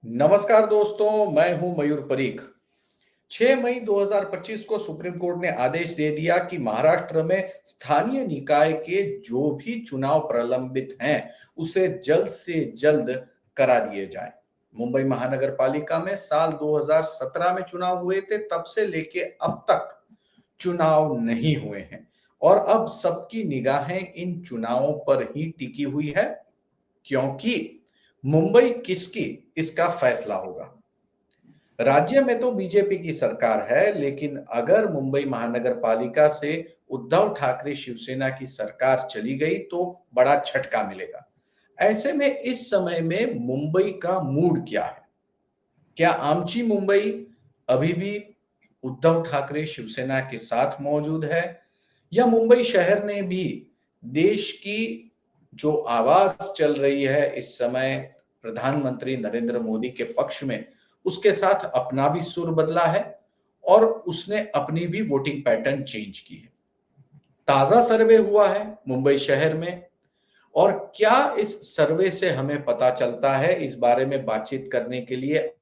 नमस्कार दोस्तों, मैं हूं मयूर परीख। 6 मई 2025 को सुप्रीम कोर्ट ने आदेश दे दिया कि महाराष्ट्र में स्थानीय निकाय के जो भी चुनाव प्रलंबित हैं, उसे जल्द से जल्द करा दिए जाएं। मुंबई महानगर पालिका में साल 2017 में चुनाव हुए थे, तब से लेके अब तक चुनाव नहीं हुए हैं और अब सबकी निगाहें इन चुनावों पर ही टिकी हुई है, क्योंकि मुंबई किसकी, इसका फैसला होगा। राज्य में तो बीजेपी की सरकार है, लेकिन अगर मुंबई महानगर पालिका से उद्धव ठाकरे शिवसेना की सरकार चली गई तो बड़ा झटका मिलेगा। ऐसे में इस समय में मुंबई का मूड क्या है? क्या आमची मुंबई अभी भी उद्धव ठाकरे शिवसेना के साथ मौजूद है, या मुंबई शहर ने भी देश की जो आवाज चल रही है इस समय प्रधानमंत्री नरेंद्र मोदी के पक्ष में, उसके साथ अपना भी सुर बदला है और उसने अपनी भी वोटिंग पैटर्न चेंज की है। ताजा सर्वे हुआ है मुंबई शहर में, और क्या इस सर्वे से हमें पता चलता है, इस बारे में बातचीत करने के लिए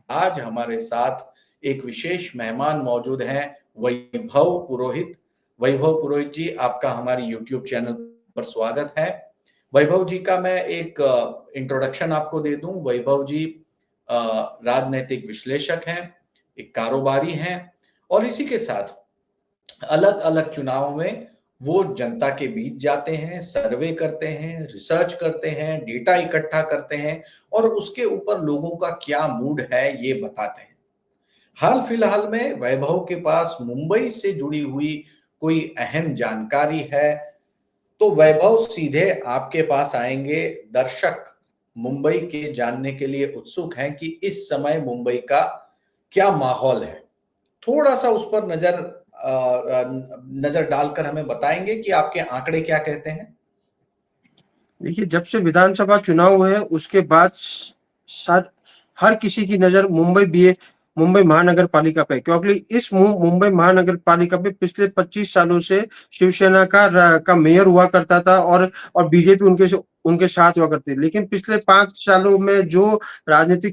आज हमारे साथ एक विशेष मेहमान मौजूद हैं, वैभव पुरोहित। वैभव पुरोहित जी, आपका हमारे यूट्यूब चैनल पर स्वागत है। वैभव जी का मैं एक इंट्रोडक्शन आपको दे दूं। वैभव जी राजनीतिक विश्लेषक हैं, एक कारोबारी हैं, और इसी के साथ अलग अलग चुनाव में वो जनता के बीच जाते हैं, सर्वे करते हैं, रिसर्च करते हैं, डेटा इकट्ठा करते हैं और उसके ऊपर लोगों का क्या मूड है ये बताते हैं। हाल फिलहाल में वैभव के पास मुंबई से जुड़ी हुई कोई अहम जानकारी है तो वैभव सीधे आपके पास आएंगे। दर्शक मुंबई के जानने के लिए उत्सुक हैं कि इस समय मुंबई का क्या माहौल है। थोड़ा सा उस पर नजर डालकर हमें बताएंगे कि आपके आंकड़े क्या कहते हैं। देखिए, जब से विधानसभा चुनाव हुए हैं उसके बाद हर किसी की नजर मुंबई महानगर पालिका पे, क्योंकि इस मुंबई महानगर पालिका पे पिछले 25 सालों से शिवसेना का मेयर हुआ करता था और बीजेपी उनके साथ हुआ करती थी। लेकिन पिछले 5 सालों में जो राजनीतिक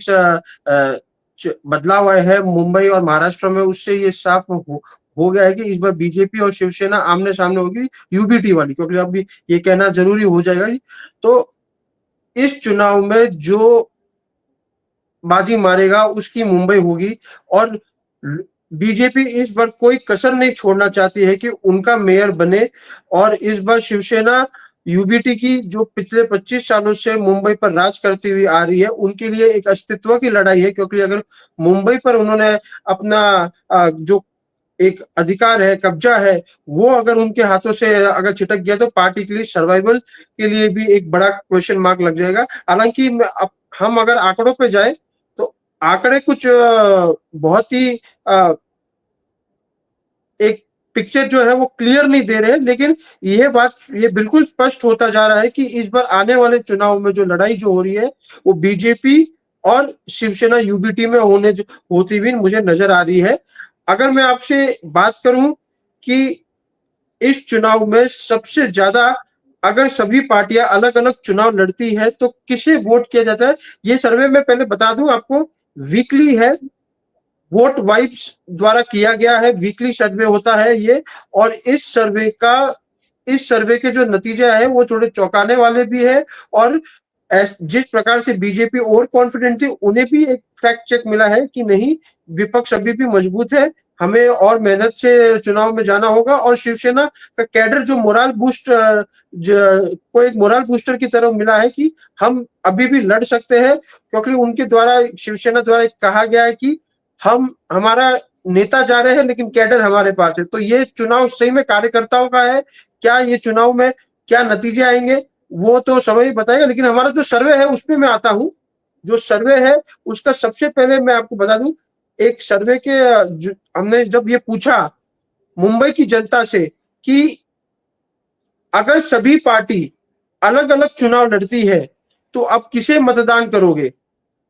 बदलाव आए हैं मुंबई और महाराष्ट्र में, उससे ये साफ हो गया है कि इस बार बीजेपी और शिवसेना आमने सामने होगी, यूबीटी वाली, क्योंकि अब ये कहना जरूरी हो जाएगा। तो इस चुनाव में जो बाजी मारेगा उसकी मुंबई होगी, और बीजेपी इस बार कोई कसर नहीं छोड़ना चाहती है कि उनका मेयर बने। और इस बार शिवसेना यूबीटी की जो पिछले 25 सालों से मुंबई पर राज करती हुई आ रही है, उनके लिए एक अस्तित्व की लड़ाई है, क्योंकि अगर मुंबई पर उन्होंने अपना जो एक अधिकार है, कब्जा है, वो अगर उनके हाथों से अगर छिटक गया तो पार्टी के लिए सर्वाइवल के लिए भी एक बड़ा क्वेश्चन मार्क लग जाएगा। हालांकि हम अगर आंकड़ों पे जाए तो आंकड़े कुछ बहुत ही एक पिक्चर जो है वो क्लियर नहीं दे रहे, लेकिन ये बिल्कुल स्पष्ट होता जा रहा है कि इस बार आने वाले चुनाव में जो लड़ाई जो हो रही है वो बीजेपी और शिवसेना यूबीटी में होती हुई मुझे नजर आ रही है। अगर मैं आपसे बात करूं कि इस चुनाव में सबसे ज्यादा अगर सभी पार्टियां अलग अलग चुनाव लड़ती है तो किसे वोट किया जाता है, ये सर्वे में पहले बता दूं आपको, वीकली है, वोट वाइब्स द्वारा किया गया है, वीकली सर्वे होता है ये। और इस सर्वे के जो नतीजे है वो थोड़े चौंकाने वाले भी है, और जिस प्रकार से बीजेपी ओवर कॉन्फिडेंट थी, उन्हें भी एक फैक्ट चेक मिला है कि नहीं, विपक्ष अभी भी मजबूत है, हमें और मेहनत से चुनाव में जाना होगा। और शिवसेना का कैडर जो को एक मोरल बूस्टर की तरह मिला है कि हम अभी भी लड़ सकते हैं, क्योंकि उनके द्वारा, शिवसेना द्वारा कहा गया है कि हमारा नेता जा रहे हैं लेकिन कैडर हमारे पास है। तो ये चुनाव सही में कार्यकर्ताओं का है। क्या ये चुनाव में क्या नतीजे आएंगे वो तो समय ही बताएगा, लेकिन हमारा जो सर्वे है उसमें मैं आता हूं। जो सर्वे है उसका सबसे पहले मैं आपको बता दूं, एक सर्वे के हमने जब ये पूछा मुंबई की जनता से कि अगर सभी पार्टी अलग अलग चुनाव लड़ती है तो आप किसे मतदान करोगे,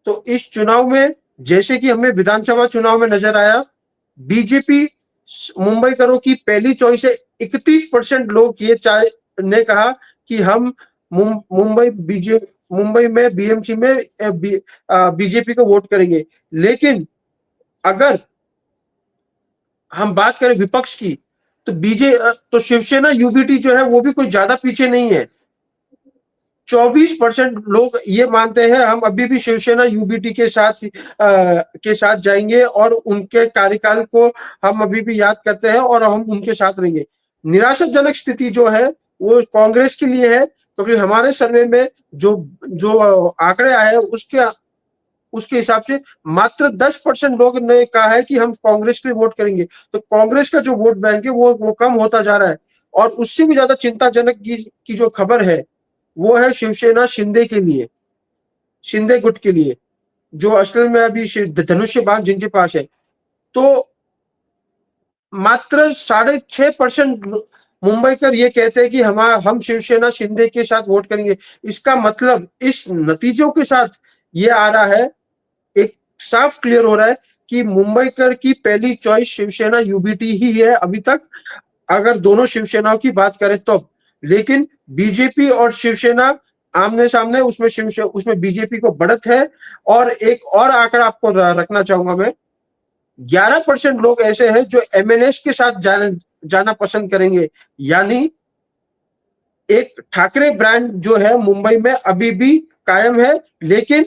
तो इस चुनाव में जैसे कि हमें विधानसभा चुनाव में नजर आया, बीजेपी मुंबई करो की पहली चॉइस है। 31% लोग ने कहा कि हम मुंबई में बीएमसी में बीजेपी को वोट करेंगे। लेकिन अगर हम बात करें विपक्ष की, तो तो शिवसेना यूबीटी जो है वो भी कोई ज्यादा पीछे नहीं है। 24% लोग ये मानते हैं हम अभी भी शिवसेना यूबीटी के साथ जाएंगे और उनके कार्यकाल को हम अभी भी याद करते हैं और हम उनके साथ रहेंगे। निराशाजनक स्थिति जो है वो कांग्रेस के लिए है, क्योंकि हमारे सर्वे में जो जो आंकड़े आए हैं उसके हिसाब से मात्र 10% लोग ने कहा है कि हम कांग्रेस के लिए वोट करेंगे। तो कांग्रेस का जो वोट बैंक है वो कम होता जा रहा है। और उससे भी ज्यादा चिंताजनक की जो खबर है वो है शिवसेना शिंदे गुट के लिए, जो असल में अभी धनुष्य बाण जिनके पास है। तो मात्र 6.5% मुंबईकर ये कहते हैं कि हम शिवसेना शिंदे के साथ वोट करेंगे। इसका मतलब इस नतीजों के साथ ये आ रहा है, एक साफ क्लियर हो रहा है कि मुंबईकर की पहली चॉइस शिवसेना यूबीटी ही है अभी तक, अगर दोनों शिवसेनाओं की बात करें तो। लेकिन बीजेपी और शिवसेना आमने सामने, उसमें बीजेपी को बढ़त है। और एक और आंकड़ा आपको रखना चाहूंगा मैं, 11% लोग ऐसे हैं जो एमएनएस के साथ जाना पसंद करेंगे। यानी एक ठाकरे ब्रांड जो है मुंबई में अभी भी कायम है। लेकिन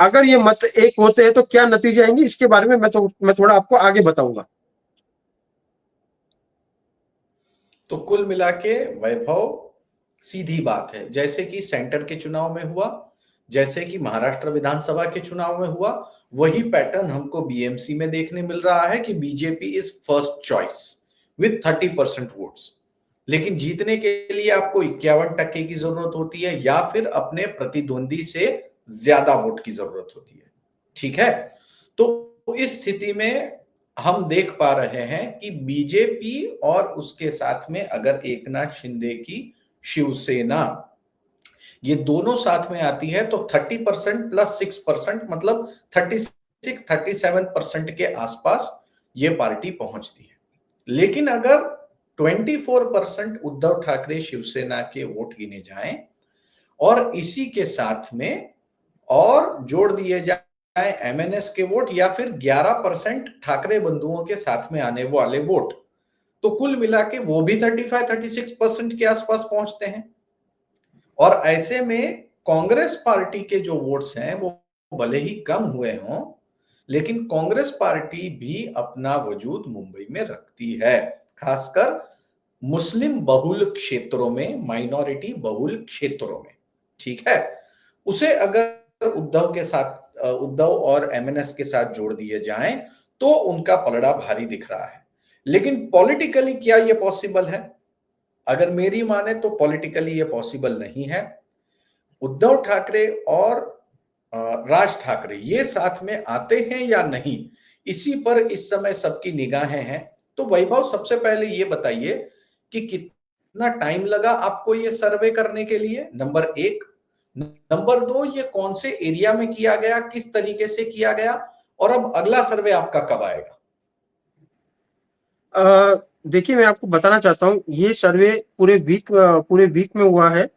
अगर ये मत एक होते हैं तो क्या नतीजे आएंगे, इसके बारे में मैं थोड़ा आपको आगे बताऊंगा। तो कुल मिला के वैभव, सीधी बात है, जैसे कि सेंटर के चुनाव में हुआ, जैसे कि महाराष्ट्र विधानसभा के चुनाव में हुआ, वही पैटर्न हमको बीएमसी में देखने मिल रहा है कि BJP is first choice with 30% votes. लेकिन जीतने के लिए आपको 51% की जरूरत होती है या फिर अपने प्रतिद्वंदी से ज्यादा वोट की जरूरत होती है। ठीक है, तो इस स्थिति में हम देख पा रहे हैं कि बीजेपी और उसके साथ में अगर एकनाथ शिंदे की शिवसेना ये दोनों साथ में आती है तो 30% प्लस 6% मतलब 36-37% के आसपास ये पार्टी पहुंचती है। लेकिन अगर 24% उद्धव ठाकरे शिवसेना के वोट गिने जाएं और इसी के साथ में और जोड़ दिए जाए एमएनएस के वोट या फिर 11% ठाकरे बंधुओं के साथ में आने वाले वोट, तो कुल मिला के वो भी 35-36% के आसपास पहुंचते हैं। और ऐसे में कांग्रेस पार्टी के जो वोट्स हैं वो भले ही कम हुए हों, लेकिन कांग्रेस पार्टी भी अपना वजूद मुंबई में रखती है, खासकर मुस्लिम बहुल क्षेत्रों में, माइनॉरिटी बहुल क्षेत्रों में। ठीक है, उसे अगर उद्धव और एमएनएस के साथ जोड़ दिए जाएं तो उनका पलड़ा भारी दिख रहा है। लेकिन पॉलिटिकली क्या यह पॉसिबल है? अगर मेरी माने तो पॉलिटिकली ये पॉसिबल नहीं है। उद्धव ठाकरे और राज ठाकरे ये साथ में आते हैं या नहीं, इसी पर इस समय सबकी निगाहें हैं। तो वैभव, सबसे पहले ये बताइए कि कितना टाइम लगा आपको ये सर्वे करने के लिए, नंबर 1। नंबर 2, ये कौन से एरिया में किया गया, किस तरीके से किया गया, और अब अगला सर्वे आपका कब आएगा? देखिए, मैं आपको बताना चाहता हूँ, ये सर्वे पूरे वीक में हुआ है।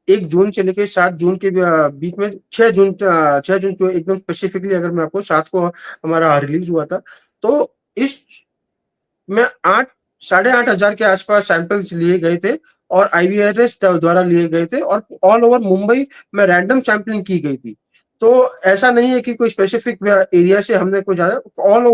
एक जून से लेकर 7 जून के बीच में, 6 जून को एकदम स्पेसिफिकली अगर मैं आपको 7 को हमारा रिलीज हुआ था। तो इस में 8,500 के आसपास सैंपल्स लिए गए थे और आईवीआरएस द्वारा लिए गए थे और ऑल ओवर मुंबई में रैंडम सैंपलिंग की गई थी। तो ऐसा नहीं है कि कोई स्पेसिफिक एरिया से हमने कोई ज्यादा, ऑल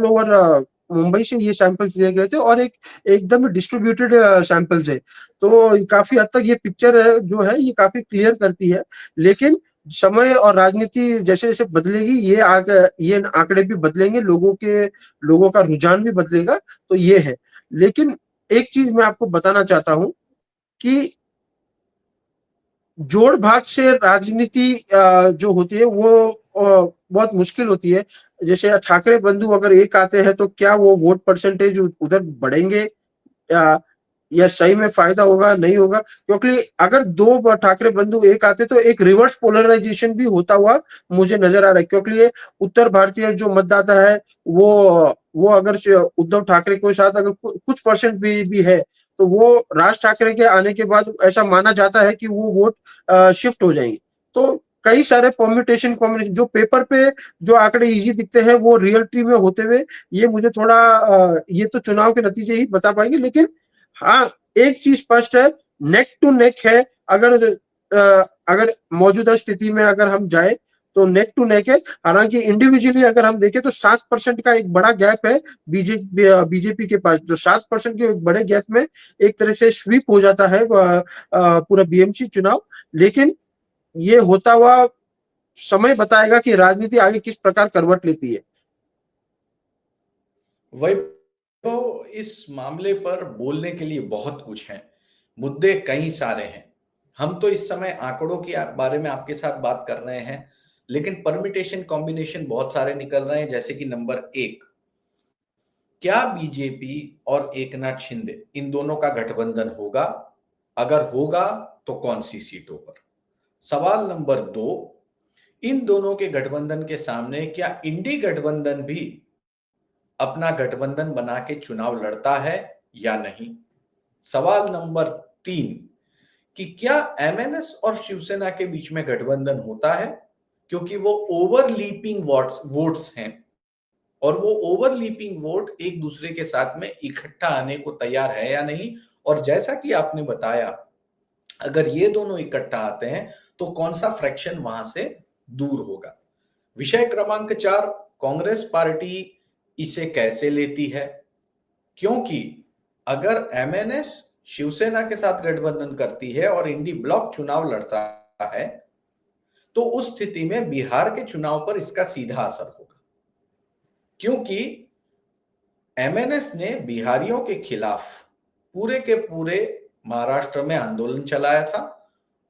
ओवर मुंबई से ये सैंपल्स लिए गए थे और एकदम डिस्ट्रीब्यूटेड सैंपल्स है। तो काफी हद तक ये पिक्चर है जो है ये काफी क्लियर करती है। लेकिन समय और राजनीति जैसे जैसे बदलेगी ये आंकड़े भी बदलेंगे, लोगों का रुझान भी बदलेगा। तो ये है। लेकिन एक चीज मैं आपको बताना चाहता हूं कि जोड़ भाग से राजनीति जो होती है वो बहुत मुश्किल होती है। जैसे ठाकरे बंधु अगर एक आते हैं तो क्या वो वोट परसेंटेज उधर बढ़ेंगे या सही में फायदा होगा नहीं होगा, क्योंकि अगर 2 ठाकरे बंधु एक आते तो एक रिवर्स पोलराइजेशन भी होता हुआ मुझे नजर आ रहा है। क्योंकि ये उत्तर भारतीय जो मतदाता है वो अगर उद्धव ठाकरे के साथ अगर कुछ परसेंट भी है तो वो राज ठाकरे के आने के बाद ऐसा माना जाता है कि वो वोट शिफ्ट हो जाएंगे। तो कई सारे परम्यूटेशन कॉम्बिनेशन, जो पेपर पे जो आंकड़े इजी दिखते हैं वो रियलिटी में होते हुए, ये मुझे थोड़ा ये तो चुनाव के नतीजे ही बता पाएंगे। लेकिन हाँ, एक चीज स्पष्ट है, नेक टू नेक है। अगर मौजूदा स्थिति में अगर हम जाए तो नेक टू नेक है। हालांकि इंडिविजुअली अगर हम देखें तो 7% का एक बड़ा गैप है बीजेपी के पास। जो 7% के बड़े गैप में एक तरह से स्वीप हो जाता है पूरा बीएमसी चुनाव। लेकिन ये होता हुआ समय बताएगा कि राजनीति आगे किस प्रकार करवट लेती है। वही तो, इस मामले पर बोलने के लिए बहुत कुछ है, मुद्दे कई सारे हैं। हम तो इस समय आंकड़ों के बारे में आपके साथ बात कर रहे हैं, लेकिन परमिटेशन कॉम्बिनेशन बहुत सारे निकल रहे हैं। जैसे कि नंबर 1, क्या बीजेपी और एकनाथ शिंदे इन दोनों का गठबंधन होगा? अगर होगा तो कौन सी सीटों पर? सवाल नंबर 2, इन दोनों के गठबंधन के सामने क्या इंडी गठबंधन भी अपना गठबंधन बना के चुनाव लड़ता है या नहीं? सवाल नंबर 3, कि क्या एमएनएस और शिवसेना के बीच में गठबंधन होता है? क्योंकि वो ओवरलैपिंग वोट्स हैं और वो ओवरलैपिंग वोट एक दूसरे के साथ में इकट्ठा आने को तैयार है या नहीं? और जैसा कि आपने बताया, अगर ये दोनों इकट्ठा आते हैं तो कौन सा फ्रैक्शन वहां से दूर होगा? विषय क्रमांक 4, कांग्रेस पार्टी इसे कैसे लेती है? क्योंकि अगर एमएनएस शिवसेना के साथ गठबंधन करती है और इंडी ब्लॉक चुनाव लड़ता है, तो उस स्थिति में बिहार के चुनाव पर इसका सीधा असर होगा। क्योंकि एमएनएस ने बिहारियों के खिलाफ पूरे के पूरे महाराष्ट्र में आंदोलन चलाया था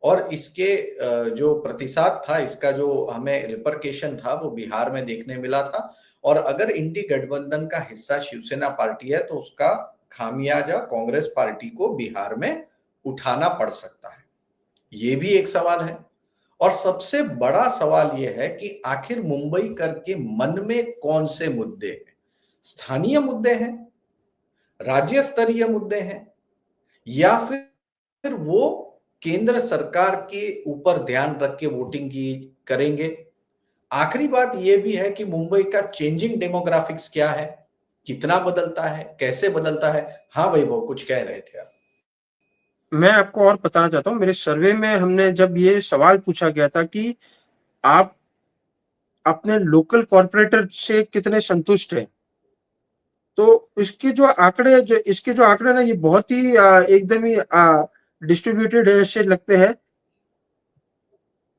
और इसके जो प्रतिसाद था, इसका जो हमें रिपरकेशन था, वो बिहार में देखने मिला था। और अगर इंडी गठबंधन का हिस्सा शिवसेना पार्टी है तो उसका खामियाजा कांग्रेस पार्टी को बिहार में उठाना पड़ सकता है। ये भी एक सवाल है। और सबसे बड़ा सवाल यह है कि आखिर मुंबई कर के मन में कौन से मुद्दे हैं? स्थानीय मुद्दे हैं, राज्य स्तरीय मुद्दे हैं, या फिर वो केंद्र सरकार के ऊपर ध्यान रख के वोटिंग की करेंगे? आखिरी बात यह भी है कि मुंबई का चेंजिंग डेमोग्राफिक्स क्या है, कितना बदलता है, कैसे बदलता है? हाँ वैभव, कुछ कह रहे थे आप। मैं आपको और बताना चाहता हूँ, मेरे सर्वे में हमने जब ये सवाल पूछा गया था कि आप अपने लोकल कॉर्पोरेटर से कितने संतुष्ट हैं, तो इसके जो आंकड़े ना, ये बहुत ही एकदम ही डिस्ट्रीब्यूटेड ऐसे लगते हैं।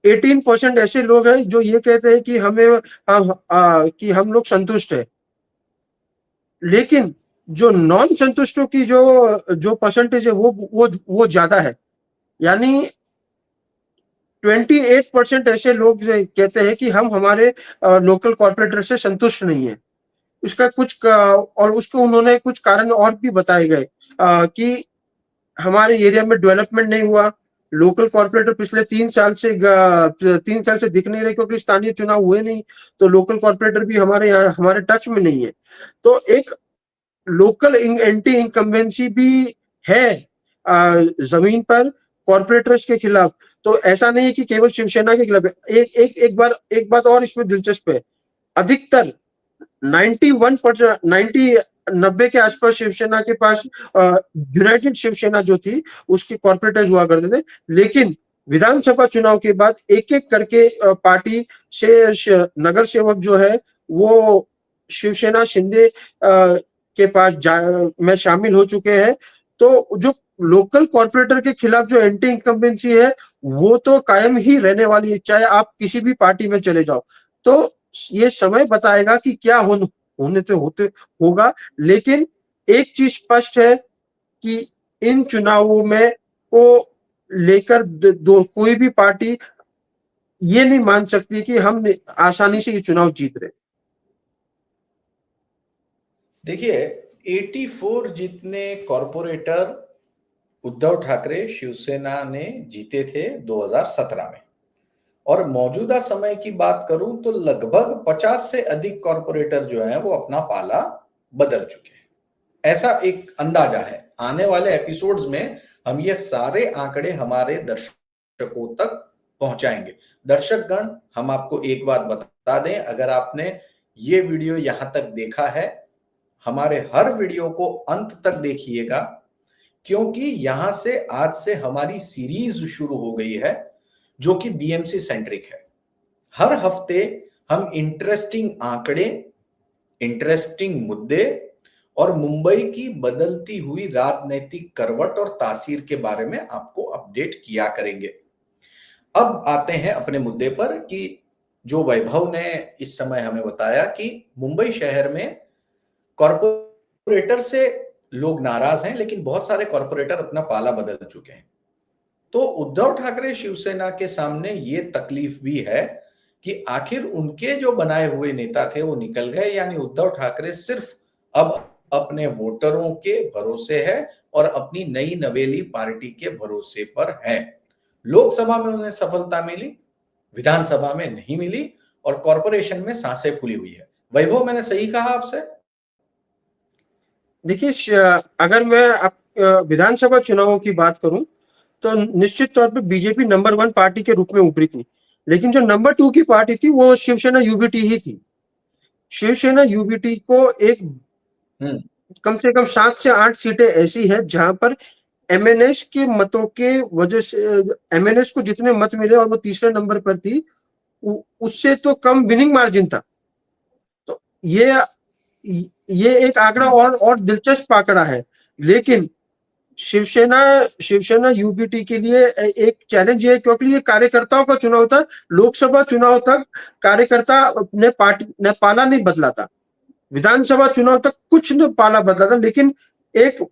18% ऐसे लोग हैं जो ये कहते हैं कि कि हम लोग संतुष्ट है। लेकिन जो नॉन संतुष्टों की जो जो परसेंटेज है वो ज्यादा है। यानी 28% ऐसे लोग कहते हैं कि हम हमारे लोकल कॉर्पोरेटर से संतुष्ट नहीं है। और उसको उन्होंने कुछ कारण और भी बताए गए कि हमारे एरिया में डेवलपमेंट नहीं हुआ। लोकल कॉर्पोरेटर पिछले 3 साल से दिख नहीं रहे क्योंकि स्थानीय चुनाव हुए नहीं। तो लोकल कॉर्पोरेटर भी हमारे यहाँ हमारे टच में नहीं है। तो एक लोकल एंटी इनकम्बेंसी भी है जमीन पर कॉर्पोरेटर्स के खिलाफ। तो ऐसा नहीं है कि केवल शिवसेना के खिलाफ है। एक बात और इसमें दिलचस्प है। अधिकतर 91% 90 के आसपास शिवसेना के पास यूनाइटेड शिवसेना जो थी उसके कॉर्पोरेटर्स हुआ करते थे। लेकिन विधानसभा चुनाव के बाद एक एक करके पार्टी से नगर सेवक जो है वो शिवसेना शिंदे के पास में शामिल हो चुके हैं। तो जो लोकल कॉर्पोरेटर के खिलाफ जो एंटी इनकम्बेंसी है वो तो कायम ही रहने वाली है, चाहे आप किसी भी पार्टी में चले जाओ। तो ये समय बताएगा कि क्या होने से होते होगा। लेकिन एक चीज स्पष्ट है कि इन चुनावों में को लेकर कोई भी पार्टी ये नहीं मान सकती कि हम आसानी से ये चुनाव जीत रहे। देखिए, 84 जितने कॉरपोरेटर उद्धव ठाकरे शिवसेना ने जीते थे 2017 में, और मौजूदा समय की बात करूं तो लगभग 50 से अधिक कॉरपोरेटर जो हैं वो अपना पाला बदल चुके हैं, ऐसा एक अंदाजा है। आने वाले एपिसोड्स में हम ये सारे आंकड़े हमारे दर्शकों तक पहुंचाएंगे। दर्शकगण, हम आपको एक बात बता दें, अगर आपने ये वीडियो यहां तक देखा है, हमारे हर वीडियो को अंत तक देखिएगा, क्योंकि यहां से आज से हमारी सीरीज शुरू हो गई है जो कि बीएमसी सेंट्रिक है। हर हफ्ते हम इंटरेस्टिंग आंकड़े, इंटरेस्टिंग मुद्दे और मुंबई की बदलती हुई राजनीतिक करवट और तासीर के बारे में आपको अपडेट किया करेंगे। अब आते हैं अपने मुद्दे पर कि जो वैभव ने इस समय हमें बताया कि मुंबई शहर में कॉरपोरेटर से लोग नाराज हैं, लेकिन बहुत सारे कॉरपोरेटर अपना पाला बदल चुके हैं। तो उद्धव ठाकरे शिवसेना के सामने ये तकलीफ भी है कि आखिर उनके जो बनाए हुए नेता थे वो निकल गए, यानी उद्धव ठाकरे सिर्फ अब अपने वोटरों के भरोसे है और अपनी नई नवेली पार्टी के भरोसे पर है। लोकसभा में उन्हें सफलता मिली, विधानसभा में नहीं मिली और कॉरपोरेशन में सांसें फूली हुई है। वैभव, मैंने सही कहा आपसे? देखिए, अगर मैं विधानसभा चुनावों की बात करूं तो निश्चित तौर पे बीजेपी नंबर 1 पार्टी के रूप में उभरी थी, लेकिन जो नंबर 2 की पार्टी थी वो शिवसेना यूबीटी ही थी। शिवसेना यूबीटी को एक कम से कम 7 से 8 सीटें ऐसी है जहां पर एमएनएस के मतों के वजह से एमएनएस को जितने मत मिले और वो तीसरे नंबर पर थी, उससे तो कम विनिंग मार्जिन था। तो ये एक आंकड़ा और दिलचस्प आंकड़ा है। लेकिन शिवसेना शिवसेना यूबीटी के लिए एक चैलेंज है, क्योंकि ये कार्यकर्ताओं का चुनाव था। लोकसभा चुनाव तक कार्यकर्ता ने पार्टी ने पाला नहीं बदला था, विधानसभा चुनाव तक कुछ न पाला बदला था, लेकिन एक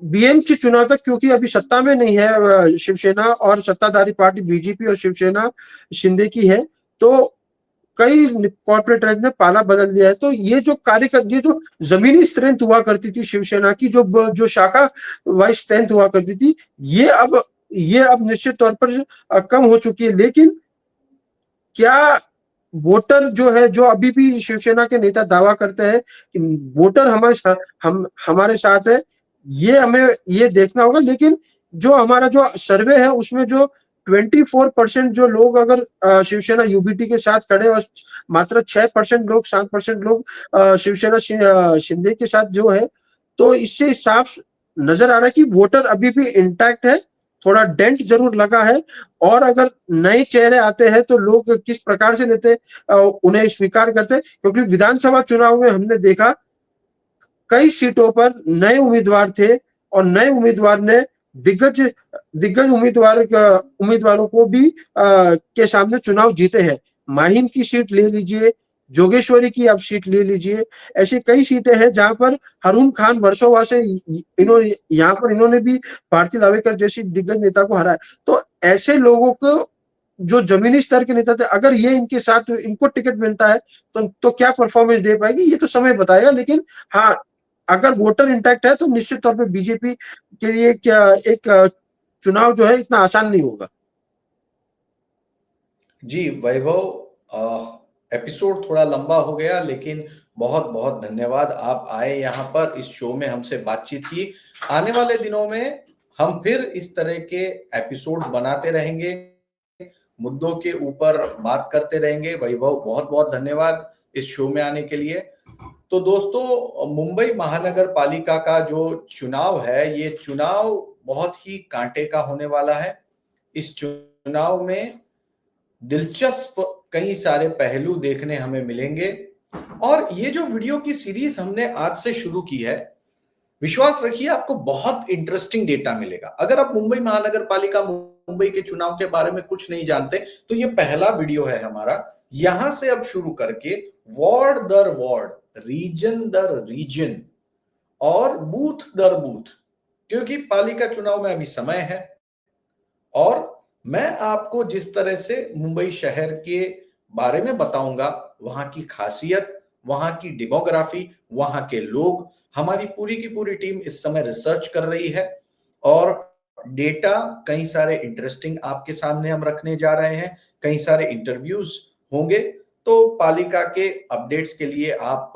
बीएमसी चुनाव तक, क्योंकि अभी सत्ता में नहीं है शिवसेना और सत्ताधारी पार्टी बीजेपी और शिवसेना शिंदे की है, तो कई कॉर्पोरेटर्स ने पाला बदल दिया है। तो ये जो जमीनी स्ट्रेंथ हुआ करती थी शिवसेना की, जो शाखा वाइज स्ट्रेंथ हुआ करती थी, ये अब निश्चित तौर पर कम हो चुकी है। लेकिन क्या वोटर जो है, जो अभी भी शिवसेना के नेता दावा करते हैं कि वोटर हमारे साथ है, ये हमें ये देखना होगा। लेकिन जो हमारा जो सर्वे है उसमें जो 24% जो लोग अगर शिवसेना यूबीटी के साथ खड़े और मात्र 6% लोग 7% लोग शिवसेना शिंदे के साथ जो है, तो इससे साफ नजर आ रहा है कि वोटर अभी भी इंटैक्ट है। थोड़ा डेंट जरूर लगा है, और अगर नए चेहरे आते हैं तो लोग किस प्रकार से लेते उन्हें स्वीकार करते, क्योंकि विधानसभा चुनाव में हमने देखा कई सीटों पर नए उम्मीदवार थे और नए उम्मीदवार ने दिग्गज दिग्गज उम्मीदवारों को भी के सामने चुनाव जीते हैं। माहिम की सीट ले लीजिए, जोगेश्वरी की आप सीट ले लीजिए, ऐसी कई सीटें हैं जहां पर हरून खान वर्षों से इन्होंने भी भारती लावेकर जैसी दिग्गज नेता को हराया। तो ऐसे लोगों को, जो जमीनी स्तर के नेता थे, अगर ये इनके साथ इनको टिकट मिलता है तो क्या परफॉर्मेंस दे पाएगी, ये तो समय बताएगा। लेकिन हाँ, अगर वोटर इंटैक्ट है तो निश्चित तौर पे बीजेपी के लिए क्या एक चुनाव जो है इतना आसान नहीं होगा। जी वैभव, एपिसोड थोड़ा लंबा हो गया, लेकिन बहुत बहुत धन्यवाद, आप आए यहाँ पर इस शो में हमसे बातचीत की। आने वाले दिनों में हम फिर इस तरह के एपिसोड्स बनाते रहेंगे, मुद्दों के ऊपर बात करते रहेंगे। वैभव, बहुत बहुत धन्यवाद इस शो में आने के लिए। तो दोस्तों, मुंबई महानगर पालिका का जो चुनाव है, ये चुनाव बहुत ही कांटे का होने वाला है। इस चुनाव में दिलचस्प कई सारे पहलू देखने हमें मिलेंगे, और ये जो वीडियो की सीरीज हमने आज से शुरू की है, विश्वास रखिए आपको बहुत इंटरेस्टिंग डेटा मिलेगा। अगर आप मुंबई महानगर पालिका, मुंबई के चुनाव के बारे में कुछ नहीं जानते, तो ये पहला वीडियो है हमारा। यहां से अब शुरू करके वार्ड दर वार्ड, रीजन दर रीजन और बूथ दर बूथ, क्योंकि पालिका चुनाव में अभी समय है, और मैं आपको जिस तरह से मुंबई शहर के बारे में बताऊंगा, वहां की खासियत, वहां की डेमोग्राफी, वहां के लोग, हमारी पूरी की पूरी टीम इस समय रिसर्च कर रही है, और डेटा कई सारे इंटरेस्टिंग आपके सामने हम रखने जा रहे हैं, कई सारे इंटरव्यूज होंगे। तो पालिका के अपडेट्स के लिए आप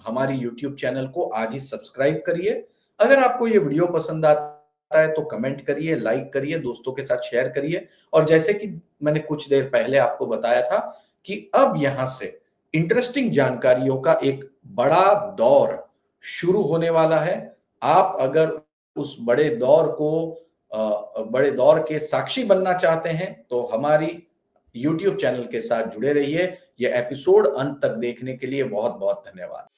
हमारी यूट्यूब चैनल को आज ही सब्सक्राइब करिए। अगर आपको ये वीडियो पसंद आता है तो कमेंट करिए, लाइक करिए, दोस्तों के साथ शेयर करिए। और जैसे कि मैंने कुछ देर पहले आपको बताया था कि अब यहां से इंटरेस्टिंग जानकारियों का एक बड़ा दौर शुरू होने वाला है। आप अगर उस बड़े दौर के साक्षी बनना चाहते हैं तो हमारी यूट्यूब चैनल के साथ जुड़े रहिए। ये एपिसोड अंत तक देखने के लिए बहुत बहुत धन्यवाद।